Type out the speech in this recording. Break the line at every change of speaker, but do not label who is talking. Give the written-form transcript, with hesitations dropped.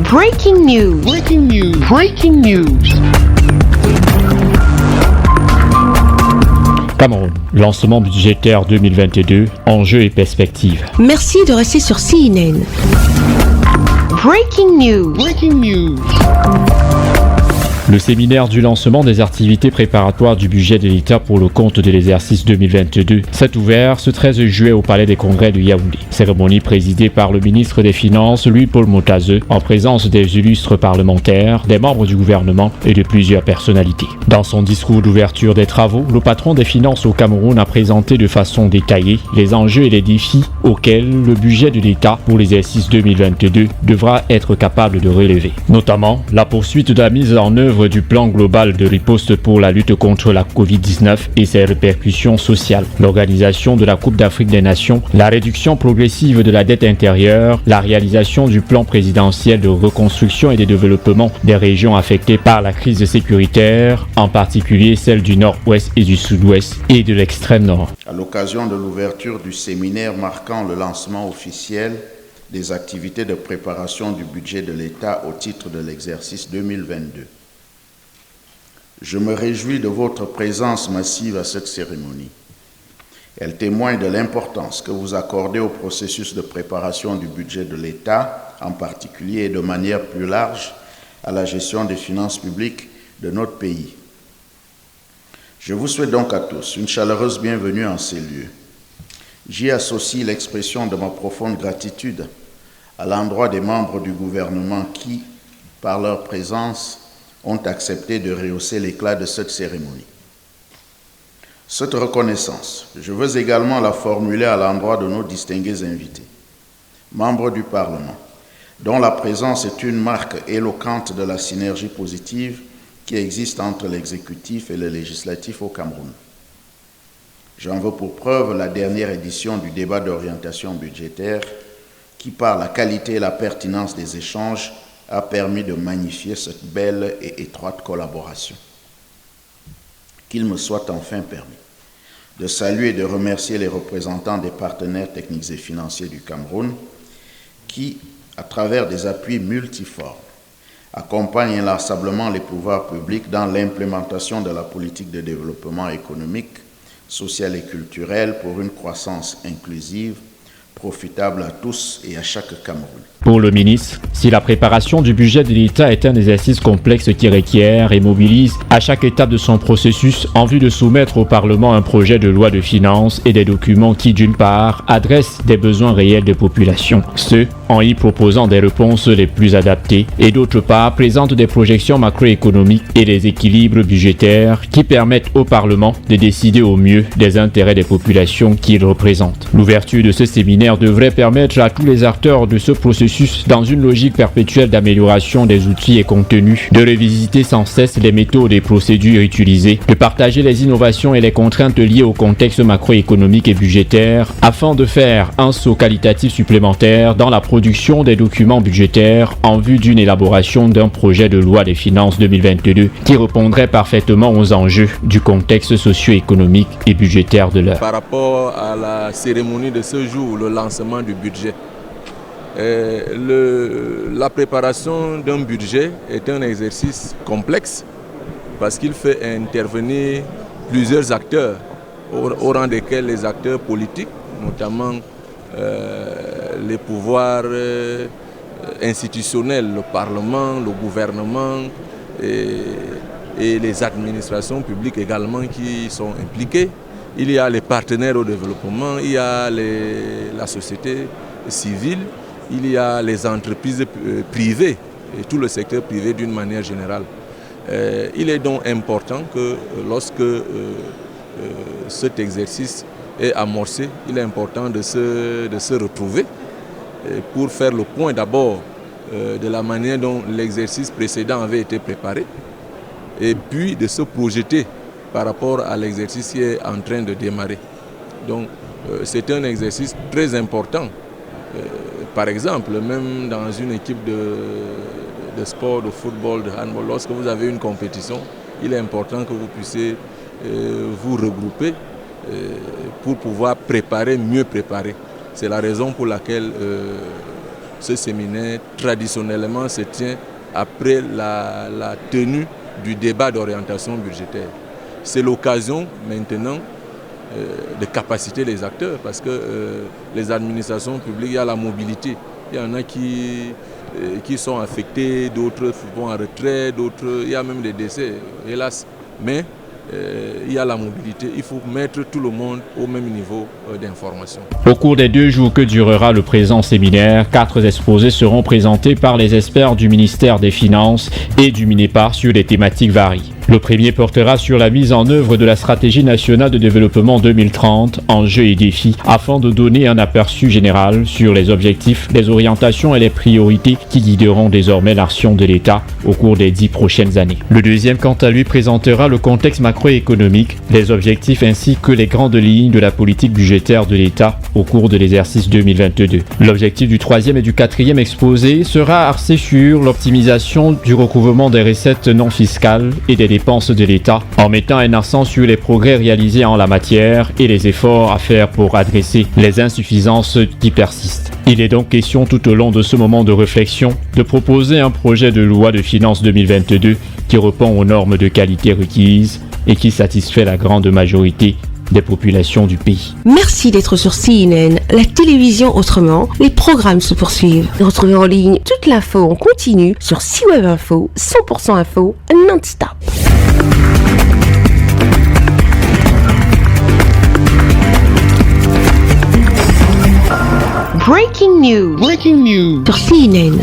Breaking news. Breaking news. Breaking news.
Cameroun, lancement budgétaire 2022, enjeux et perspectives.
Merci de rester sur CNN. Breaking news. Breaking news.
Le séminaire du lancement des activités préparatoires du budget de l'État pour le compte de l'exercice 2022 s'est ouvert ce 13 juillet au Palais des Congrès de Yaoundé. Cérémonie présidée par le ministre des Finances, Louis-Paul Motazeux, en présence des illustres parlementaires, des membres du gouvernement et de plusieurs personnalités. Dans son discours d'ouverture des travaux, le patron des finances au Cameroun a présenté de façon détaillée les enjeux et les défis auxquels le budget de l'État pour l'exercice 2022 devra être capable de relever. Notamment, la poursuite de la mise en œuvre du plan global de riposte pour la lutte contre la Covid-19 et ses répercussions sociales, l'organisation de la Coupe d'Afrique des Nations, la réduction progressive de la dette intérieure, la réalisation du plan présidentiel de reconstruction et de développement des régions affectées par la crise sécuritaire, en particulier celles du nord-ouest et du sud-ouest et de l'extrême nord.
À l'occasion de l'ouverture du séminaire marquant le lancement officiel des activités de préparation du budget de l'État au titre de l'exercice 2022. Je me réjouis de votre présence massive à cette cérémonie. Elle témoigne de l'importance que vous accordez au processus de préparation du budget de l'État, en particulier et de manière plus large à la gestion des finances publiques de notre pays. Je vous souhaite donc à tous une chaleureuse bienvenue en ces lieux. J'y associe l'expression de ma profonde gratitude à l'endroit des membres du gouvernement qui, par leur présence, ont accepté de rehausser l'éclat de cette cérémonie. Cette reconnaissance, je veux également la formuler à l'endroit de nos distingués invités, membres du Parlement, dont la présence est une marque éloquente de la synergie positive qui existe entre l'exécutif et le législatif au Cameroun. J'en veux pour preuve la dernière édition du débat d'orientation budgétaire qui, par la qualité et la pertinence des échanges, a permis de magnifier cette belle et étroite collaboration. Qu'il me soit enfin permis de saluer et de remercier les représentants des partenaires techniques et financiers du Cameroun qui, à travers des appuis multiformes, accompagnent inlassablement les pouvoirs publics dans l'implémentation de la politique de développement économique, social et culturel pour une croissance inclusive, profitable à tous et à chaque Cameroun.
Pour le ministre, si la préparation du budget de l'État est un exercice complexe qui requiert et mobilise à chaque étape de son processus en vue de soumettre au Parlement un projet de loi de finances et des documents qui, d'une part, adressent des besoins réels des populations, en y proposant des réponses les plus adaptées, et d'autre part, présentent des projections macroéconomiques et des équilibres budgétaires qui permettent au Parlement de décider au mieux des intérêts des populations qu'il représente. L'ouverture de ce séminaire devrait permettre à tous les acteurs de ce processus, dans une logique perpétuelle d'amélioration des outils et contenus, de revisiter sans cesse les méthodes et procédures utilisées, de partager les innovations et les contraintes liées au contexte macroéconomique et budgétaire, afin de faire un saut qualitatif supplémentaire dans la production des documents budgétaires en vue d'une élaboration d'un projet de loi des finances 2022 qui répondrait parfaitement aux enjeux du contexte socio-économique et budgétaire de l'heure.
Par rapport à la cérémonie de ce jour, le lancement du budget, la préparation d'un budget est un exercice complexe parce qu'il fait intervenir plusieurs acteurs, au rang desquels les acteurs politiques, notamment les pouvoirs institutionnels, le Parlement, le gouvernement et les administrations publiques également qui sont impliquées. Il y a les partenaires au développement, il y a la société civile, il y a les entreprises privées et tout le secteur privé d'une manière générale. Il est donc important que lorsque cet exercice est amorcé, il est important de se retrouver pour faire le point d'abord de la manière dont l'exercice précédent avait été préparé et puis de se projeter par rapport à l'exercice qui est en train de démarrer. Donc c'est un exercice très important. Par exemple, même dans une équipe de sport, de football, de handball, lorsque vous avez une compétition, il est important que vous puissiez vous regrouper pour pouvoir mieux préparer C'est la raison pour laquelle ce séminaire traditionnellement se tient après la tenue du débat d'orientation budgétaire. C'est l'occasion maintenant de capaciter les acteurs parce que les administrations publiques, il y a la mobilité. Il y en a qui sont affectés, d'autres vont en retrait, d'autres, il y a même des décès, hélas. Mais il y a la mobilité, il faut mettre tout le monde au même niveau d'information.
Au cours des 2 jours que durera le présent séminaire, 4 exposés seront présentés par les experts du ministère des Finances et du MINEPAR sur des thématiques variées. Le premier portera sur la mise en œuvre de la stratégie nationale de développement 2030, enjeux et défis, afin de donner un aperçu général sur les objectifs, les orientations et les priorités qui guideront désormais l'action de l'État au cours des 10 prochaines années. Le deuxième, quant à lui, présentera le contexte macroéconomique, les objectifs ainsi que les grandes lignes de la politique budgétaire de l'État au cours de l'exercice 2022. L'objectif du troisième et du quatrième exposé sera axé sur l'optimisation du recouvrement des recettes non fiscales et des dépenses de l'État, en mettant un accent sur les progrès réalisés en la matière et les efforts à faire pour adresser les insuffisances qui persistent. Il est donc question tout au long de ce moment de réflexion de proposer un projet de loi de finances 2022 qui répond aux normes de qualité requises et qui satisfait la grande majorité des populations du pays.
Merci d'être sur CNN, la télévision autrement. Les programmes se poursuivent. Retrouvez en ligne toute l'info en continu sur CWeb Info, 100% info, non-stop.
Breaking news. Breaking news.
Sur CNN.